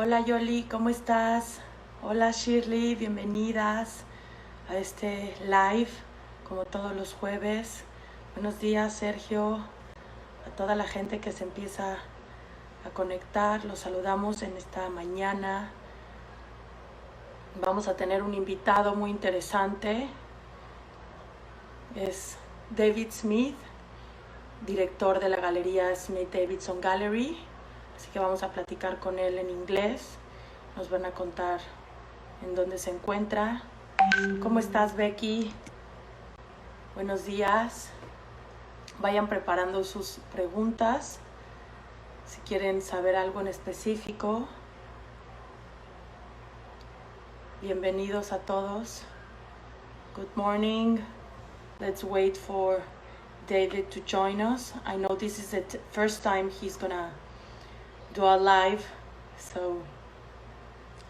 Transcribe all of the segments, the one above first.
Hola Yoli, ¿cómo estás? Hola Shirley, bienvenidas a este live, como todos los jueves. Buenos días Sergio, a toda la gente que se empieza a conectar, los saludamos en esta mañana. Vamos a tener un invitado muy interesante, es David Smith, director de la galería Smith Davidson Gallery, así que vamos a platicar con él en inglés. Nos van a contar en dónde se encuentra. ¿Cómo estás, Becky? Buenos días. Vayan preparando sus preguntas si quieren saber algo en específico. Bienvenidos a todos. Good morning. Let's wait for David to join us. I know this is the first time he's gonna do a live, so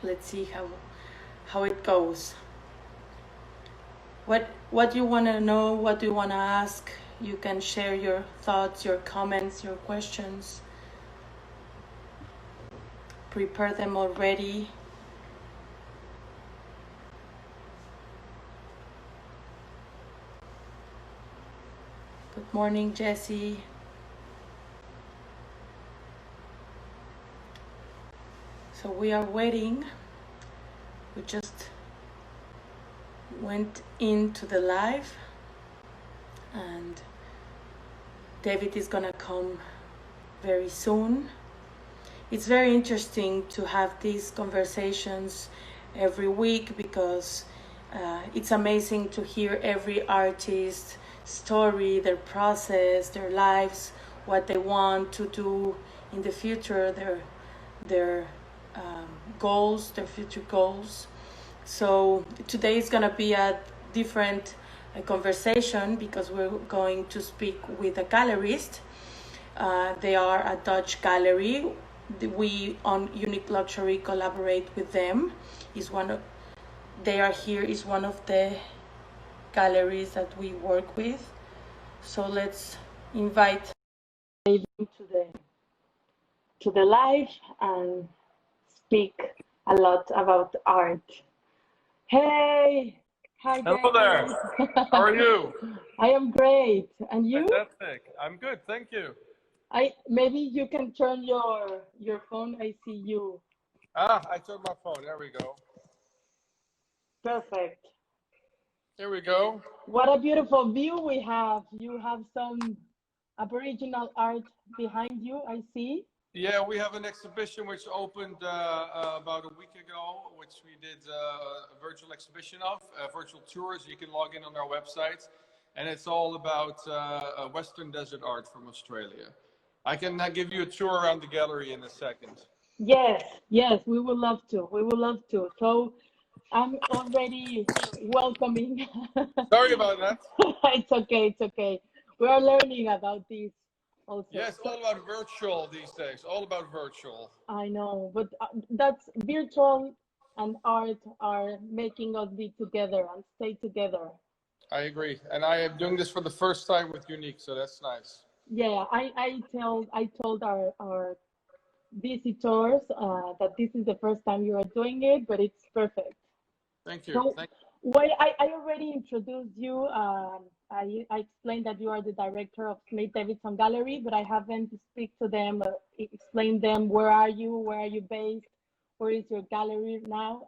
let's see how it goes. What you want to know, what do you want to ask, you can share your thoughts, your comments, your questions. Prepare them already. Good morning, Jessie. So we are waiting. We just went into the live and David is gonna come very soon. It's very interesting to have these conversations every week because it's amazing to hear every artist's story, their process, their lives, what they want to do in the future, their goals, their future goals. So today is going to be a different conversation because we're going to speak with a gallerist. They are a Dutch gallery. We on Unique Luxury collaborate with them. They are here is one of the galleries that we work with. So let's invite David to the live and speak a lot about art. Hey, hi Hello David. there. How are you? I am great. And you? Fantastic. I'm good, thank you. Maybe you can turn your phone. I see you. I turned my phone. There we go. Perfect. There we go. What a beautiful view we have. You have some Aboriginal art behind you, I see. Yeah, we have an exhibition which opened about a week ago, which we did a virtual exhibition of, virtual tours. You can log in on our website, and it's all about Western desert art from Australia. I can give you a tour around the gallery in a second. Yes, we would love to. We would love to. So I'm already welcoming. Sorry about that. It's okay. We are learning about this also. Yes, all about virtual these days. All about virtual. I know, but that's virtual and art are making us be together and stay together. I agree, and I am doing this for the first time with Unique, so that's nice. Yeah, I told our visitors that this is the first time you are doing it, but it's perfect. Thank you. So, well, I already introduced you. I explained that you are the director of Smith Davidson Gallery, but I haven't speak to them, explain them where are you based, where is your gallery now.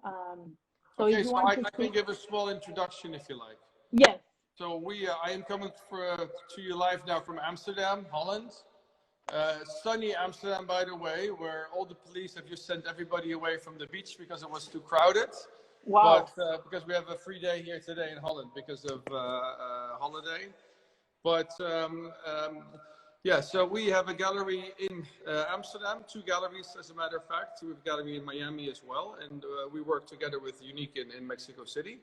So okay, if you so want I can give a small introduction if you like. Yes. So I am coming to you live now from Amsterdam, Holland. Sunny Amsterdam, by the way, where all the police have just sent everybody away from the beach because it was too crowded. Wow. But because we have a free day here today in Holland because of holiday. But yeah, so we have a gallery in Amsterdam, two galleries as a matter of fact. We have a gallery in Miami as well, and we work together with Unique in Mexico City.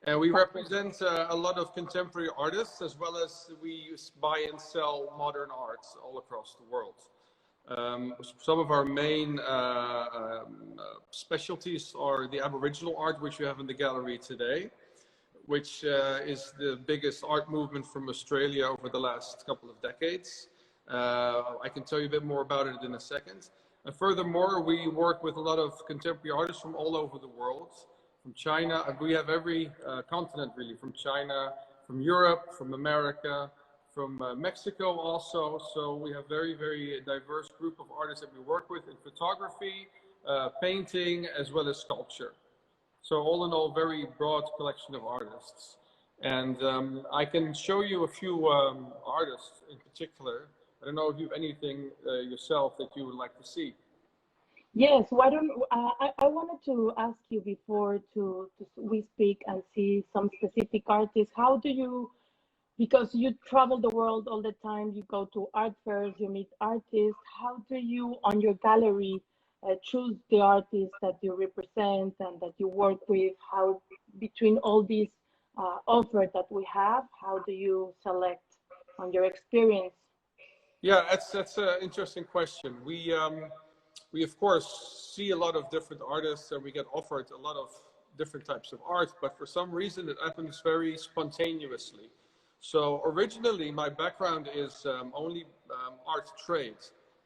And we represent a lot of contemporary artists, as well as we buy and sell modern arts all across the world. Some of our main specialties are the Aboriginal art, which we have in the gallery today, which is the biggest art movement from Australia over the last couple of decades. I can tell you a bit more about it in a second. And furthermore, we work with a lot of contemporary artists from all over the world, from China. We have every continent really, from China, from Europe, from America, from Mexico also. So we have very, very diverse group of artists that we work with in photography, painting, as well as sculpture. So all in all, very broad collection of artists. And I can show you a few artists in particular. I don't know if you have anything yourself that you would like to see. Yes, why don't I wanted to ask you before we speak and see some specific artists. How do you, because you travel the world all the time, you go to art fairs, you meet artists. How do you, on your gallery, choose the artists that you represent and that you work with? How, between all these offers that we have, how do you select on your experience? Yeah, that's an interesting question. We of course see a lot of different artists and we get offered a lot of different types of art, but for some reason it happens very spontaneously. So originally my background is only art trade.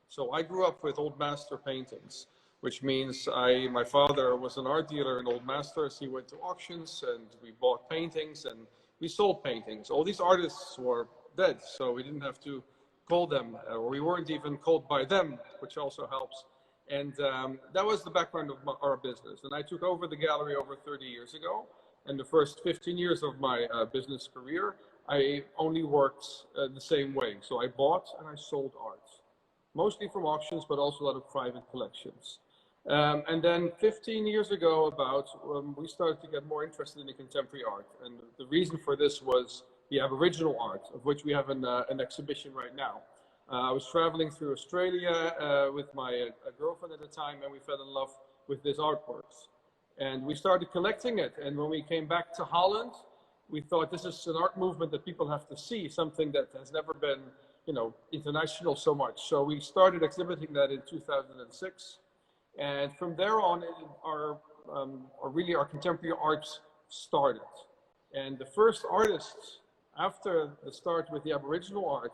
So I grew up with old master paintings, which means my father was an art dealer in old masters. He went to auctions and we bought paintings and we sold paintings. All these artists were dead, so we didn't have to call them, or we weren't even called by them, which also helps. And that was the background of our business. And I took over the gallery over 30 years ago. And the first 15 years of my business career, I only worked the same way. So I bought and I sold art, mostly from auctions, but also a lot of private collections. And then 15 years ago, we started to get more interested in the contemporary art. And the reason for this was the Aboriginal art, of which we have an exhibition right now. I was traveling through Australia with my girlfriend at the time, and we fell in love with this artworks. And we started collecting it. And when we came back to Holland, we thought this is an art movement that people have to see, something that has never been, international so much. So we started exhibiting that in 2006. And from there on, our contemporary arts started. And the first artists after the start with the Aboriginal art,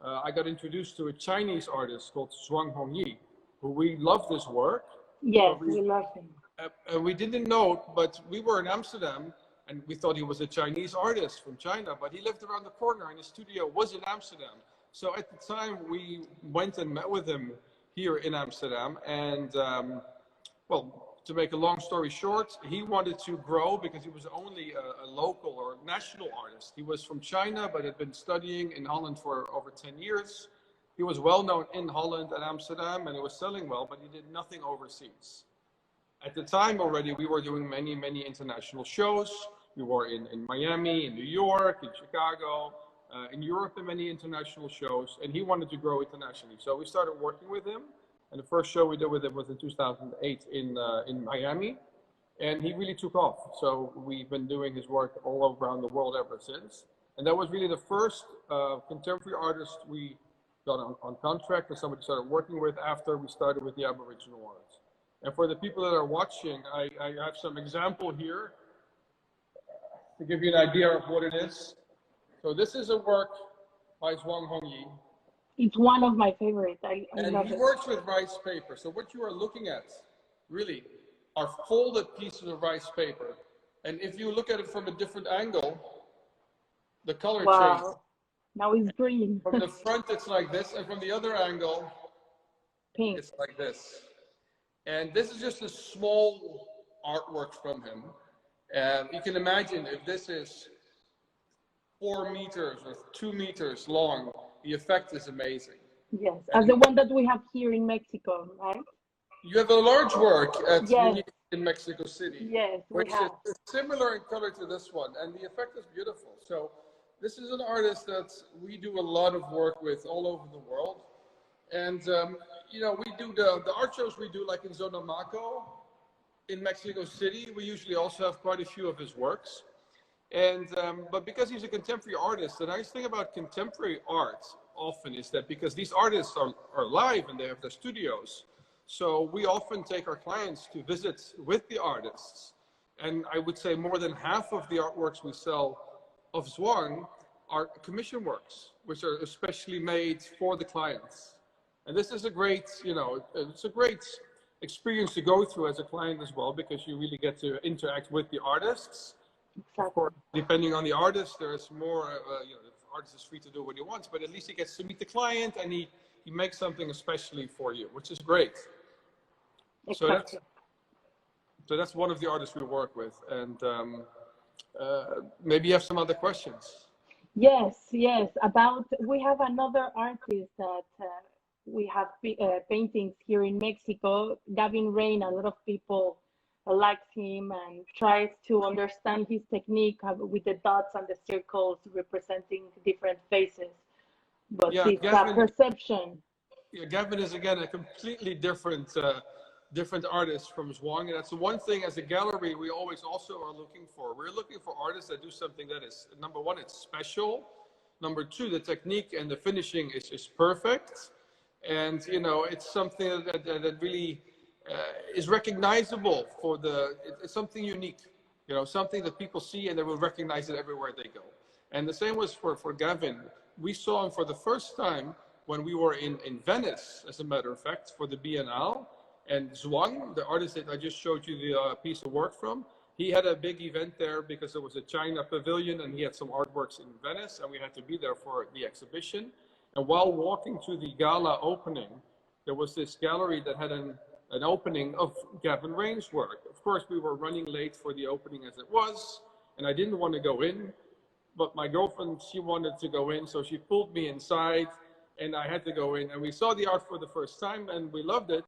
I got introduced to a Chinese artist called Zhuang Hongyi, who we love this work. Yes, we love him. We didn't know, but we were in Amsterdam and we thought he was a Chinese artist from China, but he lived around the corner and his studio was in Amsterdam. So at the time we went and met with him here in Amsterdam. And to make a long story short, he wanted to grow because he was only a local or national artist. He was from China, but had been studying in Holland for over 10 years. He was well known in Holland and Amsterdam, and he was selling well, but he did nothing overseas. At the time already, we were doing many, many international shows. We were in Miami, in New York, in Chicago, in Europe, in many international shows, and he wanted to grow internationally. So we started working with him. And the first show we did with him was in 2008 in Miami, and he really took off. So we've been doing his work all around the world ever since. And that was really the first contemporary artist we got on contract, or somebody started working with after we started with the Aboriginal art. And for the people that are watching, I have some example here to give you an idea of what it is. So this is a work by Zhuang Hongyi. It's one of my favorites. I love he it. works with rice paper. So what you are looking at really are folded pieces of rice paper. And if you look at it from a different angle, the color changes. Now it's green. From the front, it's like this. And from the other angle, pink. It's like this. And this is just a small artwork from him. And you can imagine if this is 4 meters or 2 meters long, the effect is amazing. Yes, as the one that we have here in Mexico, right? You have a large work at in Mexico City. Yes, which is similar in color to this one, and the effect is beautiful. So this is an artist that we do a lot of work with all over the world. And, we do the art shows we do like in Zona Maco in Mexico City. We usually also have quite a few of his works. And but because he's a contemporary artist, the nice thing about contemporary art often is that because these artists are live and they have their studios, so we often take our clients to visit with the artists. And I would say more than half of the artworks we sell of Zhuang are commission works, which are especially made for the clients. And this is a great, you know, it's a great experience to go through as a client as well, because you really get to interact with the artists. Exactly. Of course, depending on the artist, there's more, you know, the artist is free to do what he wants, but at least he gets to meet the client, and he makes something especially for you, which is great. Exactly. So that's one of the artists we work with. And maybe you have some other questions. Yes, yes. We have another artist that we have paintings here in Mexico, Gavin Rain. A lot of people likes him and tries to understand his technique with the dots and the circles representing different faces. But Yeah, it's a perception. Yeah, Gavin is again a completely different artist from Zhuang, and that's the one thing as a gallery we always also are looking for. We're looking for artists that do something that is, number one, it's special. Number two, the technique and the finishing is perfect, and you know, it's something that really is recognizable for it's something unique, you know, something that people see and they will recognize it everywhere they go. And the same was for Gavin. We saw him for the first time when we were in Venice, as a matter of fact, for the Biennale. And Zhuang, the artist that I just showed you the piece of work from, he had a big event there because there was a China pavilion and he had some artworks in Venice, and we had to be there for the exhibition. And while walking to the gala opening, there was this gallery that had an opening of Gavin Rain's work. Of course, we were running late for the opening as it was, and I didn't want to go in, but my girlfriend, she wanted to go in, so she pulled me inside, and I had to go in. And we saw the art for the first time, and we loved it,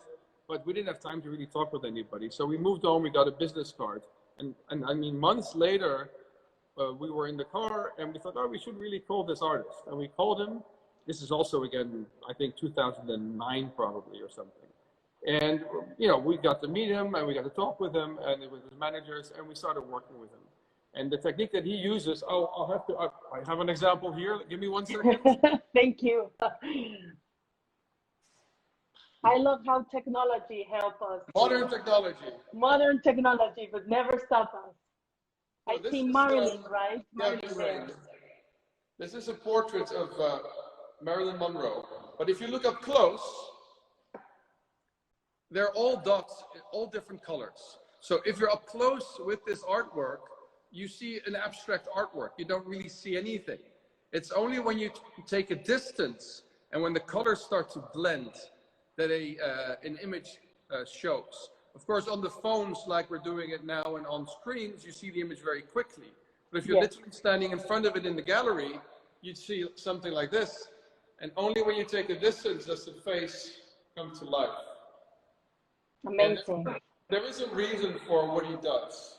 but we didn't have time to really talk with anybody. So we moved on, we got a business card. And I mean, months later, we were in the car, and we thought, oh, we should really call this artist. And we called him. This is also, again, I think 2009 probably or something. And, you know, we got to meet him, and we got to talk with him, and with his managers, and we started working with him. And the technique that he uses, I have an example here. Give me 1 second. Thank you. I love how technology helps us. Modern technology. Modern technology, but never stop us. I see Marilyn, right? Marilyn Rain. This is a portrait of Marilyn Monroe. But if you look up close, they're all dots, all different colors. So if you're up close with this artwork, you see an abstract artwork. You don't really see anything. It's only when you take a distance and when the colors start to blend that an image shows. Of course, on the phones, like we're doing it now, and on screens, you see the image very quickly. But if you're literally standing in front of it in the gallery, you'd see something like this. And only when you take a distance does the face come to life. Amazing. There is a reason for what he does,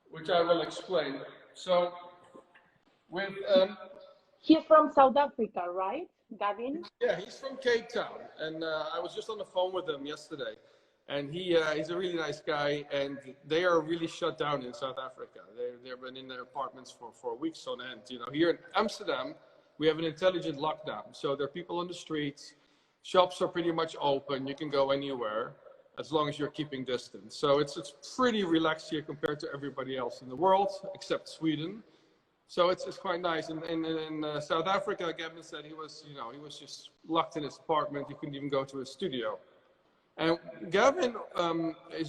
which I will explain. So, with he's from South Africa, right, Gavin? Yeah, he's from Cape Town, and I was just on the phone with him yesterday, and he's a really nice guy, and they are really shut down in South Africa. They've been in their apartments for weeks on end. You know, here in Amsterdam, we have an intelligent lockdown, so there are people on the streets. Shops are pretty much open. You can go anywhere as long as you're keeping distance. So it's pretty relaxed here compared to everybody else in the world, except Sweden. So it's quite nice. In South Africa, Gavin said he was just locked in his apartment. He couldn't even go to his studio. And Gavin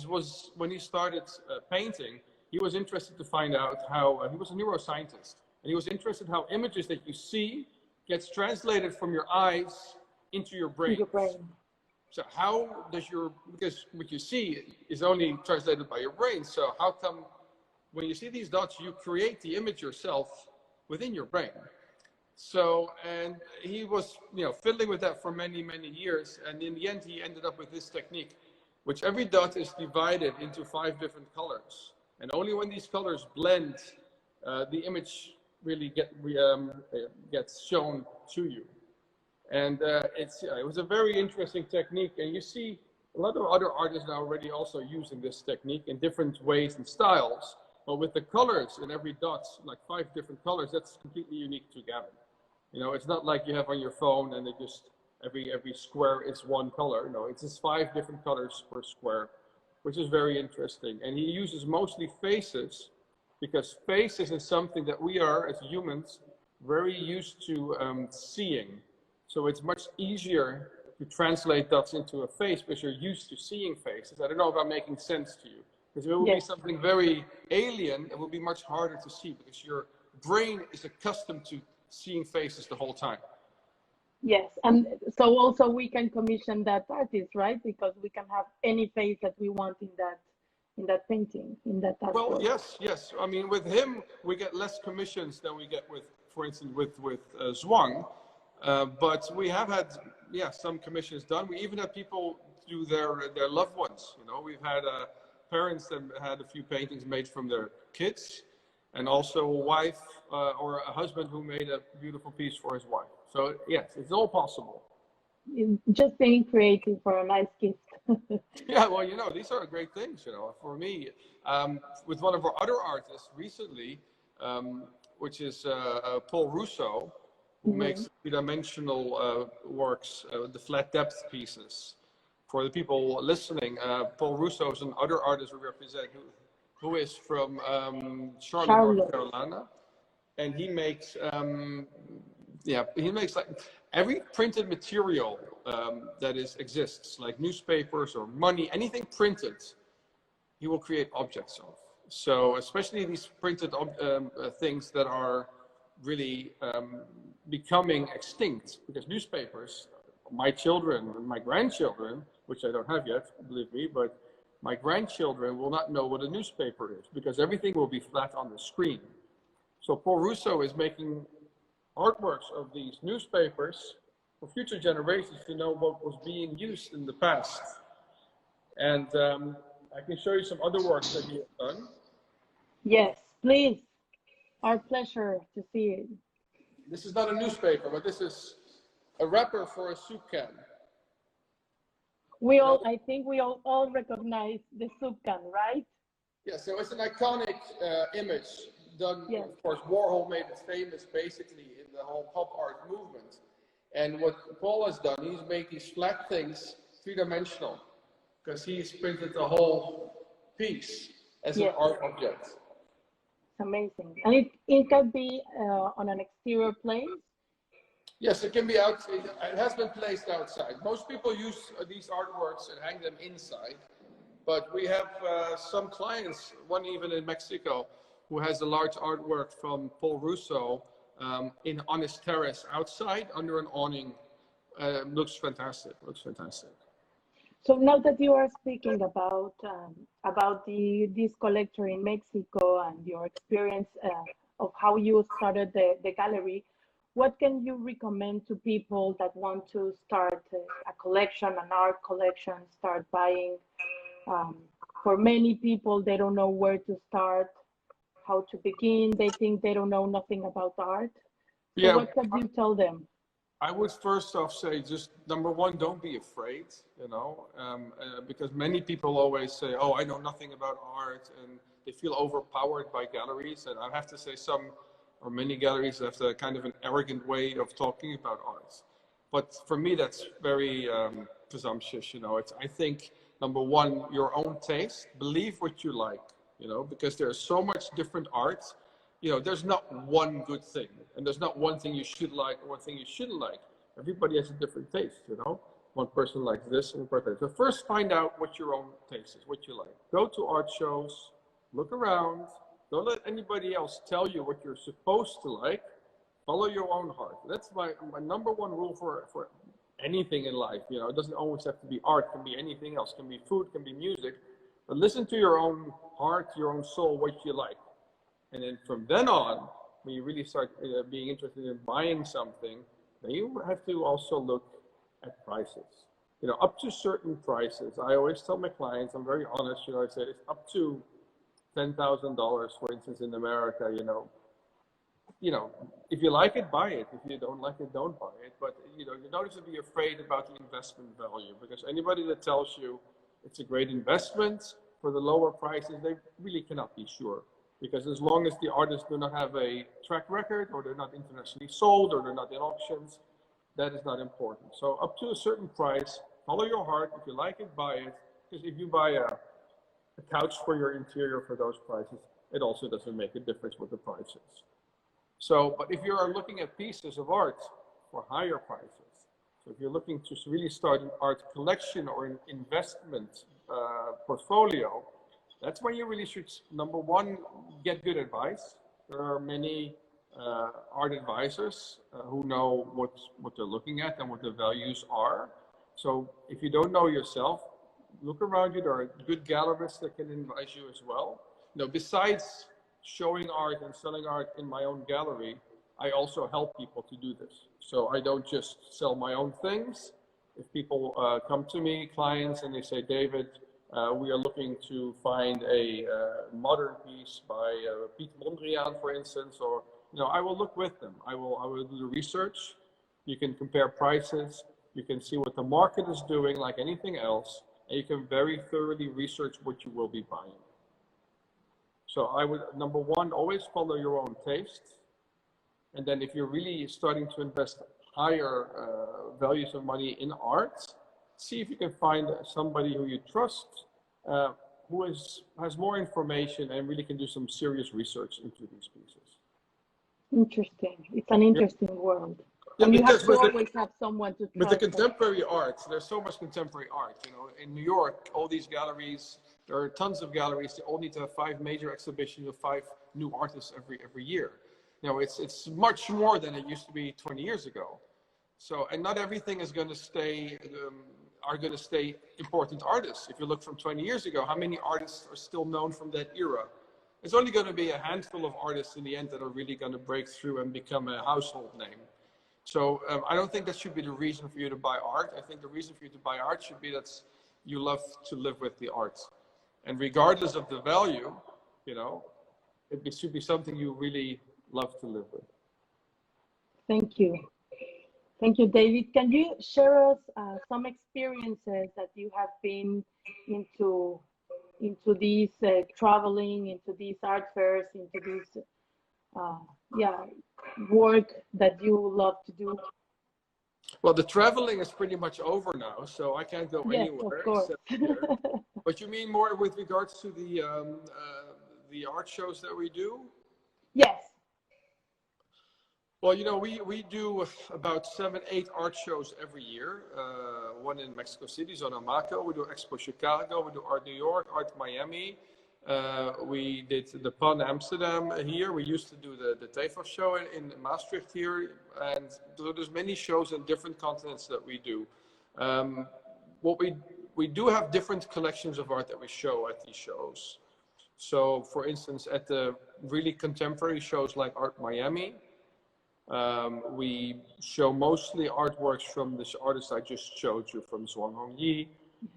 was when he started painting, he was interested to find out how he was a neuroscientist, and he was interested how images that you see gets translated from your eyes into your brain. So how does because what you see is only translated by your brain. So how come when you see these dots, you create the image yourself within your brain? So, and he was, fiddling with that for many, many years. And in the end, he ended up with this technique, which every dot is divided into 5 different colors. And only when these colors blend, the image really gets shown to you. And it was a very interesting technique. And you see a lot of other artists now already also using this technique in different ways and styles. But with the colors in every dot, like 5 different colors, that's completely unique to Gavin. It's not like you have on your phone and it just every square is one color. No, it's just 5 different colors per square, which is very interesting. And he uses mostly faces, because faces is something that we are, as humans, very used to seeing. So it's much easier to translate that into a face because you're used to seeing faces. I don't know if I'm making sense to you. Because if it will be something very alien, it will be much harder to see because your brain is accustomed to seeing faces the whole time. Yes, and so also we can commission that artist, right? Because we can have any face that we want in that painting, in that artwork. Well, yes. I mean, with him, we get less commissions than we get with, for instance, with Zhuang. But we have had, some commissions done. We even had people do their loved ones. You know, we've had parents that had a few paintings made from their kids, and also a wife or a husband who made a beautiful piece for his wife. So yes, it's all possible. Just being creative for a nice gift. Yeah, well, you know, these are great things, you know. For me, with one of our other artists recently, which is Paul Russo, who makes three-dimensional works, the flat depth pieces. For the people listening, Paul Russo is another artist we represent who is from Charlotte, North Carolina. And he makes, he makes like every printed material that exists, like newspapers or money, anything printed, he will create objects of. So especially these printed things that are really becoming extinct, because newspapers, my children and my grandchildren, which I don't have yet, believe me, but my grandchildren will not know what a newspaper is because everything will be flat on the screen. So Paul Russo is making artworks of these newspapers for future generations to know what was being used in the past. And I can show you some other works that he has done. Yes, please. Our pleasure to see it. This is not a newspaper, but this is a wrapper for a soup can. I think we all recognize the soup can, right? Yeah, so it's an iconic image done. Yes. Of course, Warhol made it famous basically in the whole pop art movement. And what Paul has done, he's made these flat things three-dimensional because he's printed the whole piece as an art object. It's amazing. And it can be on an exterior place? Yes, it can be out. It has been placed outside. Most people use these artworks and hang them inside. But we have some clients, one even in Mexico, who has a large artwork from Paul Russo on his terrace outside under an awning. Looks fantastic. So now that you are speaking about this collector in Mexico and your experience of how you started the gallery, what can you recommend to people that want to start a collection, an art collection, start buying? For many people, they don't know where to start, how to begin. They think they don't know nothing about art. So what can you tell them? I would first off say, just number one, don't be afraid, you know, because many people always say, oh, I know nothing about art, and they feel overpowered by galleries. And I have to say many galleries have a kind of an arrogant way of talking about art. But for me, that's very presumptuous, you know. I think, number one, your own taste, believe what you like, you know, because there's so much different art. You know, there's not one good thing, and there's not one thing you should like or one thing you shouldn't like. Everybody has a different taste, you know. One person likes this and one person. So first find out what your own taste is, what you like. Go to art shows, look around. Don't let anybody else tell you what you're supposed to like. Follow your own heart. That's my number one rule for anything in life. You know, it doesn't always have to be art. It can be anything else. It can be food, it can be music. But listen to your own heart, your own soul, what you like. And then from then on, when you really start being interested in buying something, then you have to also look at prices. You know, up to certain prices. I always tell my clients, I'm very honest, you know, I say it's up to $10,000, for instance, in America, you know, if you like it, buy it. If you don't like it, don't buy it. But, you know, you don't have to be afraid about the investment value, because anybody that tells you it's a great investment for the lower prices, they really cannot be sure. Because as long as the artists do not have a track record, or they're not internationally sold, or they're not in auctions, that is not important. So up to a certain price, follow your heart. If you like it, buy it. Because if you buy a couch for your interior for those prices, it also doesn't make a difference with the prices. So, but if you are looking at pieces of art for higher prices, So if you're looking to really start an art collection or an investment portfolio, that's when you really should, number one, get good advice. There are many art advisors who know what they're looking at and what the values are. So if you don't know yourself, look around you. There are good gallerists that can advise you as well. You know, besides showing art and selling art in my own gallery, I also help people to do this. So I don't just sell my own things. If people come to me, clients, and they say, David, we are looking to find a modern piece by Piet Mondriaan, for instance, or, you know, I will look with them. I will do the research. You can compare prices. You can see what the market is doing, like anything else, and you can very thoroughly research what you will be buying. So I would, number one, always follow your own taste. And then if you're really starting to invest higher values of money in art, see if you can find somebody who you trust, who has more information and really can do some serious research into these pieces. Interesting. It's an interesting world. Yeah, and you have because to always have someone to trust. with the contemporary art, there's so much contemporary art. You know, in New York, all these galleries, there are tons of galleries. They all need to have 5 major exhibitions of 5 new artists every year. You know, it's much more than it used to be 20 years ago. So, and not everything is going to stay, are going to stay important artists. If you look from 20 years ago, how many artists are still known from that era? It's only going to be a handful of artists in the end that are really going to break through and become a household name. So I don't think that should be the reason for you to buy art. I think the reason for you to buy art should be that you love to live with the art. And regardless of the value, you know, it should be something you really love to live with. Thank you. Thank you, David. Can you share us some experiences that you have been into these traveling, into these art fairs, into this work that you love to do? Well, the traveling is pretty much over now, so I can't go anywhere except here. But you mean more with regards to the art shows that we do? Yes. Well, you know, we do about 7-8 art shows every year. One in Mexico City, Zonamaco. We do Expo Chicago. We do Art New York, Art Miami. We did the Pan Amsterdam here. We used to do the TEFAF show in Maastricht here. And there's many shows in different continents that we do. We do have different collections of art that we show at these shows. So, for instance, at the really contemporary shows like Art Miami, we show mostly artworks from this artist I just showed you, from Zhuang Hongyi,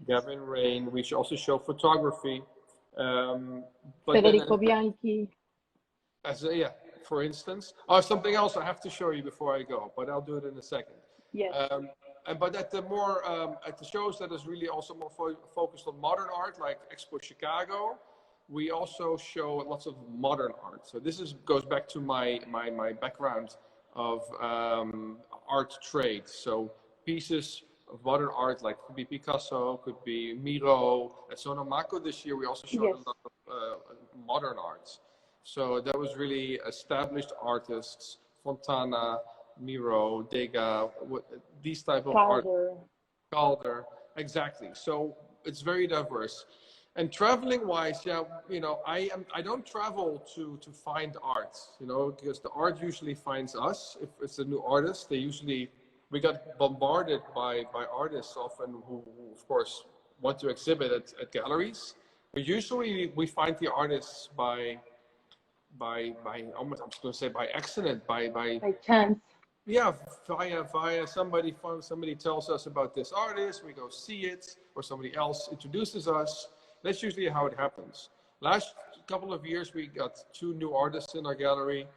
Gavin Rain. We also show photography. Federico Bianchi. For instance. Oh, something else I have to show you before I go, but I'll do it in a second. Yes. But at the shows that is really also more focused on modern art, like Expo Chicago, we also show lots of modern art. So this goes back to my background of art trade. So pieces of modern art, like could be Picasso, could be Miro. At Zonamaco this year, we also showed a lot of modern arts. So that was really established artists, Fontana, Miro, Degas, these type of art. Calder, exactly. So it's very diverse. And traveling wise, you know, I don't travel to find art, you know, because the art usually finds us. If it's a new artist, we got bombarded by artists often who of course want to exhibit at galleries. But usually we find the artists by almost, I'm going to say by accident, by chance. Yeah, via somebody tells us about this artist, we go see it, or somebody else introduces us. That's usually how it happens. Last couple of years, we got 2 new artists in our gallery.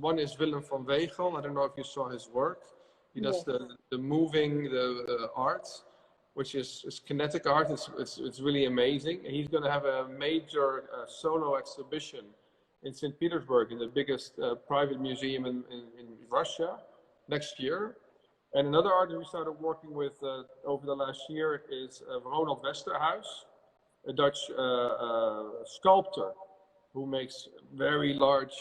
One is Willem van Wegel. I don't know if you saw his work. He does the moving, the art, which is kinetic art. It's really amazing. And he's going to have a major solo exhibition in St. Petersburg, in the biggest private museum in Russia next year. And another artist we started working with over the last year is Ronal Westerhaus, a Dutch sculptor who makes very large,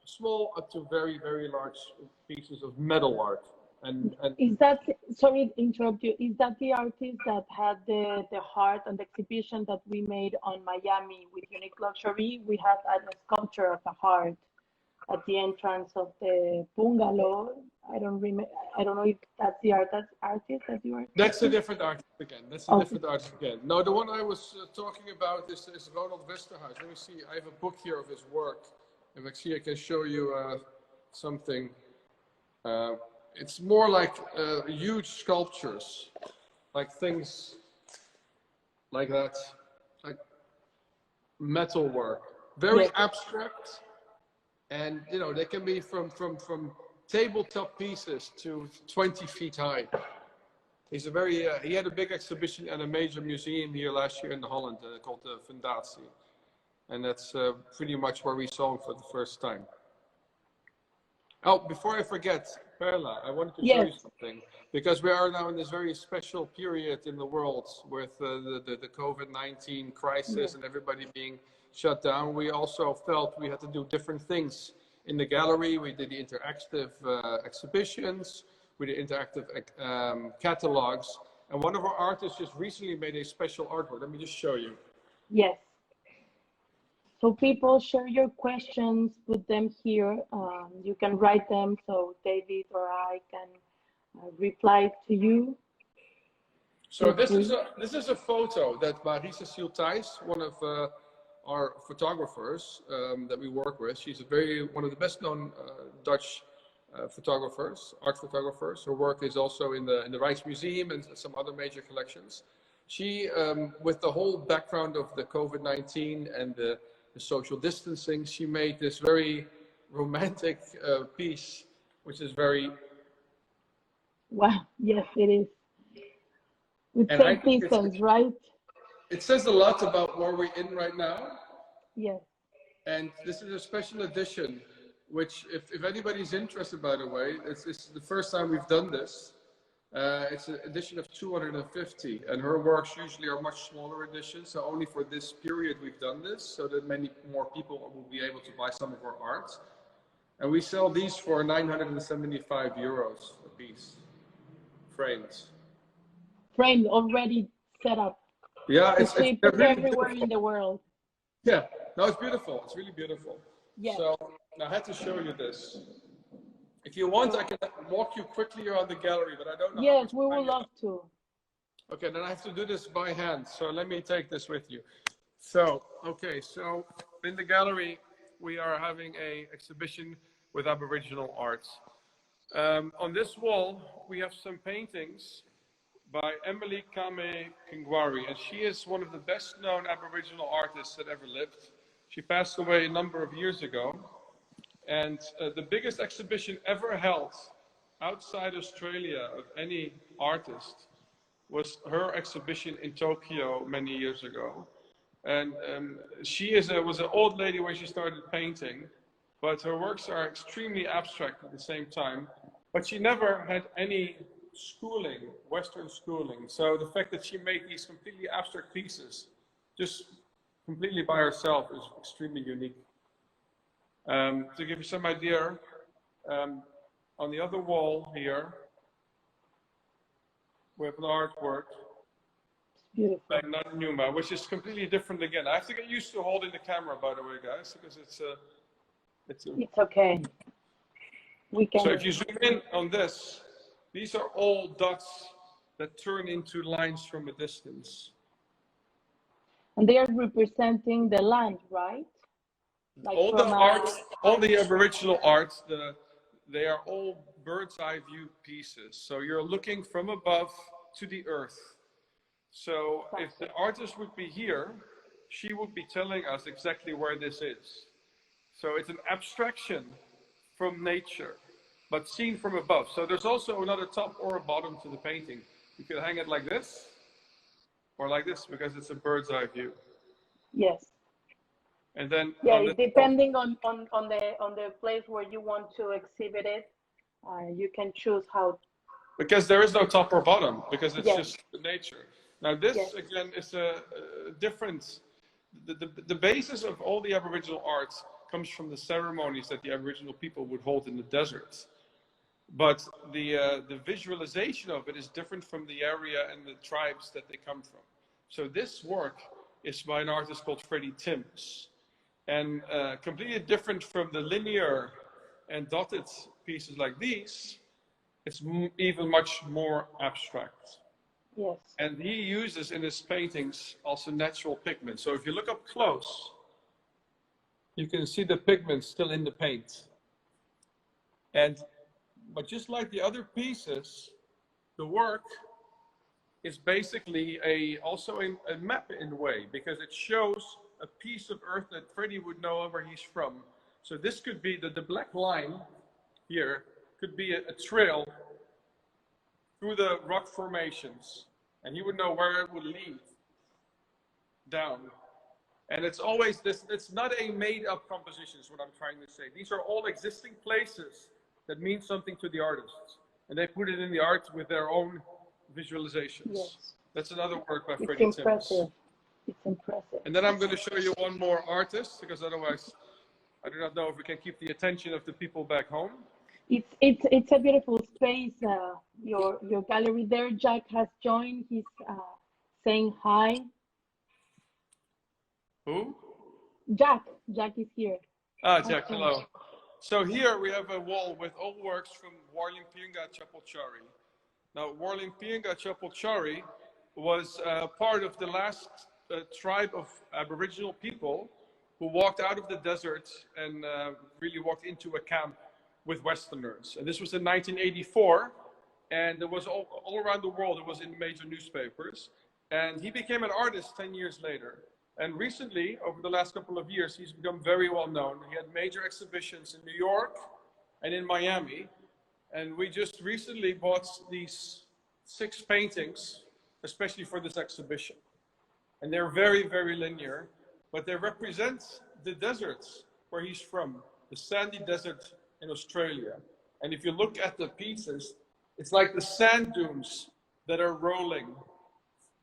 small up to very, very large pieces of metal art. And Is that, sorry to interrupt you, is that the artist that had the heart on the exhibition that we made on Miami with Unique Luxury? We had a sculpture of a heart at the entrance of the bungalow. I don't remember. I don't know if that's the artist that you are. that's a different artist again. That's a Okay. different artist again. No, the one I was talking about is Ronal Westerhaus. Let me see. I have a book here of his work. If actually I can show you something. It's more like huge sculptures, like things like that, like metal work, very Yes. abstract, and you know they can be from tabletop pieces to 20 feet high. He's a very he had a big exhibition at a major museum here last year in Holland called the Fundatie, and that's pretty much where we saw him for the first time. Oh, before I forget, Perla, I wanted to show you something, because we are now in this very special period in the world with the COVID-19 crisis and everybody being shut down. We also felt we had to do different things in the gallery. We did the interactive exhibitions, we did interactive catalogs, and one of our artists just recently made a special artwork. Let me just show you. Yes. So people, share your questions, put them here. You can write them so David or I can reply to you. So this is a photo that Marie-Cécile Thijs, one of our photographers that we work with. She's one of the best known Dutch photographers, art photographers. Her work is also in the Rijksmuseum and some other major collections. She, with the whole background of the COVID-19 and the social distancing, she made this very romantic piece, which is very... Wow, yes, it is. With safe distance, right? It says a lot about where we're in right now. Yes. And this is a special edition, which if anybody's interested, by the way, this is the first time we've done this. It's an edition of 250, and her works usually are much smaller editions. So only for this period we've done this, so that many more people will be able to buy some of our art. And we sell these for 975 euros a piece, framed. Framed, already set up. Yeah, it's really everywhere beautiful in the world. Yeah, no, it's beautiful. It's really beautiful. Yeah. So I had to show you this. If you want, I can walk you quickly around the gallery, but I don't know. Yes, we would love to. Okay, then I have to do this by hand. So let me take this with you. So, okay, so in the gallery, we are having an exhibition with Aboriginal Arts. On this wall, we have some paintings by Emily Kame Kingwari, and she is one of the best known Aboriginal artists that ever lived. She passed away a number of years ago. And the biggest exhibition ever held outside Australia of any artist was her exhibition in Tokyo many years ago. And she was an old lady when she started painting, but her works are extremely abstract at the same time. But she never had any schooling, Western schooling. So the fact that she made these completely abstract pieces just completely by herself is extremely unique. To give you some idea, on the other wall here, we have an artwork by Numa, which is completely different again. I have to get used to holding the camera, by the way, guys, because it's okay. We can. So if you zoom in on this, these are all dots that turn into lines from a distance. And they are representing the land, right? Like all the arts, all the Aboriginal arts, they are all bird's eye view pieces. So you're looking from above to the earth. So if the artist would be here, she would be telling us exactly where this is. So it's an abstraction from nature, but seen from above. So there's also another top or a bottom to the painting. You could hang it like this or like this because it's a bird's eye view. Yes. And then depending on the place where you want to exhibit it, you can choose how. Because there is no top or bottom, because it's just nature. Now this again is a different. The basis of all the Aboriginal arts comes from the ceremonies that the Aboriginal people would hold in the desert, but the visualization of it is different from the area and the tribes that they come from. So this work is by an artist called Freddie Timms, and completely different from the linear and dotted pieces like these. It's even much more abstract. Yes. And he uses in his paintings also natural pigments. So if you look up close, you can see the pigments still in the paint. But just like the other pieces, the work is basically also a map in a way, because it shows a piece of earth that Freddie would know where he's from. So this could be the black line here could be a trail through the rock formations, and he would know where it would lead down. And it's always this, it's not a made up composition is what I'm trying to say. These are all existing places that mean something to the artists, and they put it in the art with their own visualizations. Yes. That's another work by It's Freddie impressive. Timms. It's impressive. And then I'm going to show you one more artist, because otherwise I do not know if we can keep the attention of the people back home. It's a beautiful space. Your gallery there. Jack has joined. He's saying hi. Who? Jack. Jack is here. Ah, Jack, hello. So here we have a wall with all works from Warling Chapulchari. Now, Warling Chapulchari was part of the last tribe of Aboriginal people who walked out of the desert and really walked into a camp with Westerners. And this was in 1984, and it was all around the world. It was in major newspapers. And he became an artist 10 years later. And recently, over the last couple of years, he's become very well known. He had major exhibitions in New York and in Miami. And we just recently bought these 6 paintings, especially for this exhibition. And they're very, very linear, but they represent the deserts where he's from, the sandy desert in Australia. And if you look at the pieces, it's like the sand dunes that are rolling,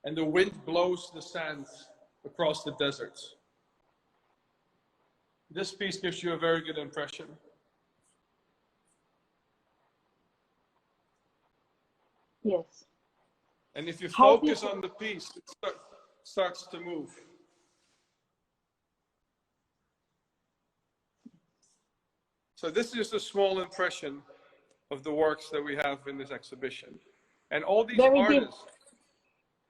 and the wind blows the sand across the desert. This piece gives you a very good impression. Yes. And if you focus on the piece, it starts to move. So this is just a small impression of the works that we have in this exhibition. And all these artists...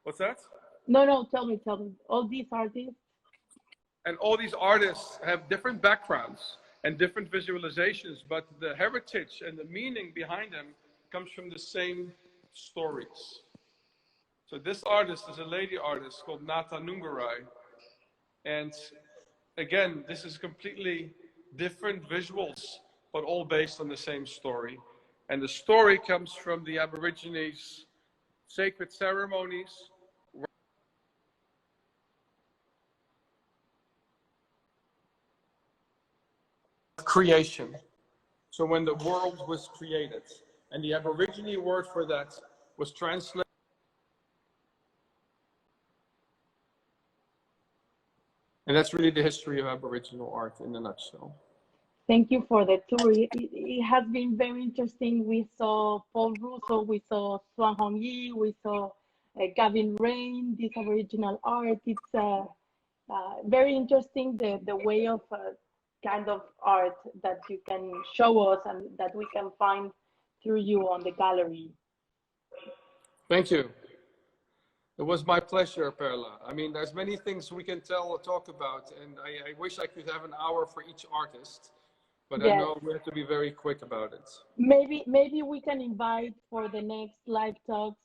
What's that? No, tell me. All these artists? And all these artists have different backgrounds and different visualizations, but the heritage and the meaning behind them comes from the same stories. So this artist is a lady artist called Nata Nungarai. And again, this is completely different visuals, but all based on the same story. And the story comes from the Aborigines' sacred ceremonies, creation. So when the world was created, and the Aborigine word for that was translated. And that's really the history of Aboriginal art in a nutshell. Thank you for the tour. It has been very interesting. We saw Paul Russo, we saw Swan Hong Yi, we saw Gavin Rain, this Aboriginal art. It's very interesting, the way of kind of art that you can show us and that we can find through you on the gallery. Thank you. It was my pleasure, Perla. I mean, there's many things we can talk about, and I wish I could have an hour for each artist, but yes. I know we have to be very quick about it. Maybe we can invite for the next live talks,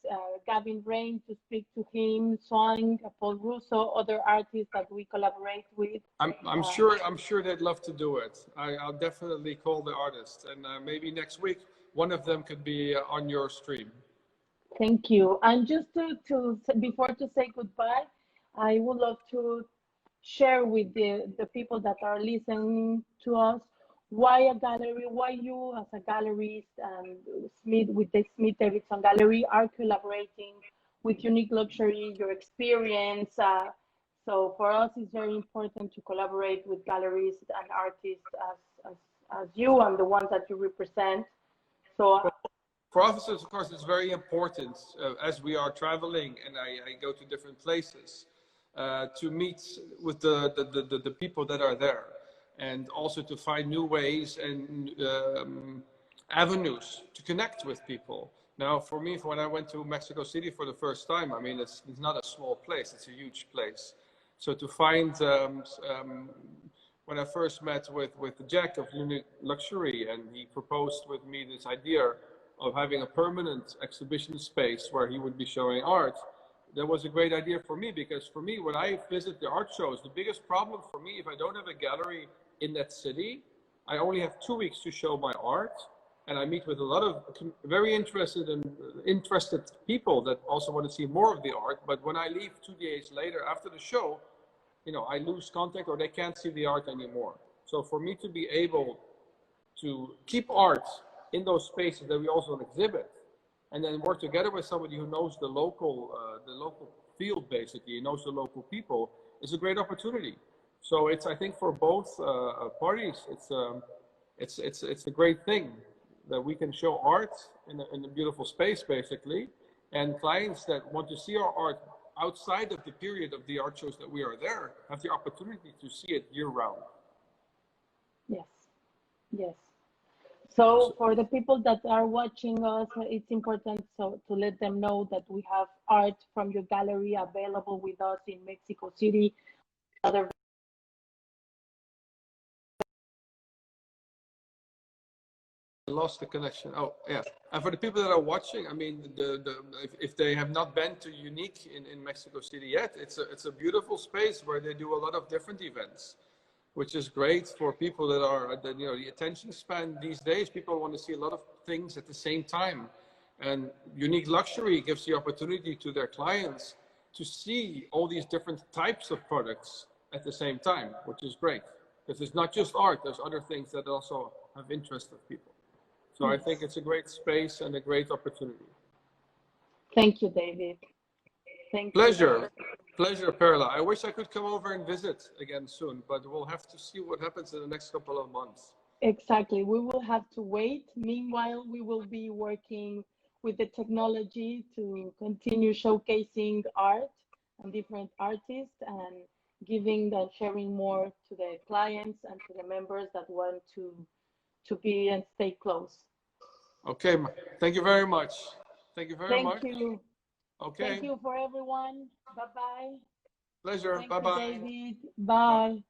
Gavin Rain to speak to him, Swan, Paul Russo, other artists that we collaborate with. I'm sure they'd love to do it. I'll definitely call the artists, and maybe next week one of them could be on your stream. Thank you. And just to before to say goodbye, I would love to share with the people that are listening to us why a gallery, why you as a gallerist and Smith with the Smith Davidson Gallery are collaborating with Unique Luxury, your experience. So for us, it's very important to collaborate with galleries and artists as you and the ones that you represent. So for officers, of course, it's very important as we are traveling and I go to different places to meet with the people that are there, and also to find new ways and avenues to connect with people. Now, for me, when I went to Mexico City for the first time, I mean, it's not a small place, it's a huge place. So to find, when I first met with Jack of Unique Luxury, and he proposed with me this idea of having a permanent exhibition space where he would be showing art, that was a great idea for me, because for me, when I visit the art shows, the biggest problem for me, if I don't have a gallery in that city, I only have 2 weeks to show my art, and I meet with a lot of very interested people that also want to see more of the art. But when I leave 2 days later after the show, you know, I lose contact or they can't see the art anymore. So for me to be able to keep art in those spaces that we also exhibit, and then work together with somebody who knows the local field, basically, knows the local people, is a great opportunity. So it's, I think, for both parties, it's a great thing that we can show art in a beautiful space, basically, and clients that want to see our art outside of the period of the art shows that we are there have the opportunity to see it year round. yes, yes. So for the people that are watching us, it's important to let them know that we have art from your gallery available with us in Mexico City. Other Lost the connection. Oh, yeah. And for the people that are watching, I mean, if they have not been to Unique in Mexico City yet, it's a beautiful space where they do a lot of different events, which is great for people that are, you know, the attention span these days. People want to see a lot of things at the same time. And Unique Luxury gives the opportunity to their clients to see all these different types of products at the same time, which is great. Because it's not just art, there's other things that also have interest of people. So I think it's a great space and a great opportunity. Thank you, David. Thank Pleasure. Pleasure, Perla. I wish I could come over and visit again soon, but we'll have to see what happens in the next couple of months. Exactly. We will have to wait. Meanwhile, we will be working with the technology to continue showcasing art and different artists and giving and sharing more to the clients and to the members that want to be and stay close. Okay. Thank you very much. Thank you very much. Thank you. Okay. Thank you for everyone. Bye-bye. Pleasure. Thank Bye-bye. you, David. Bye.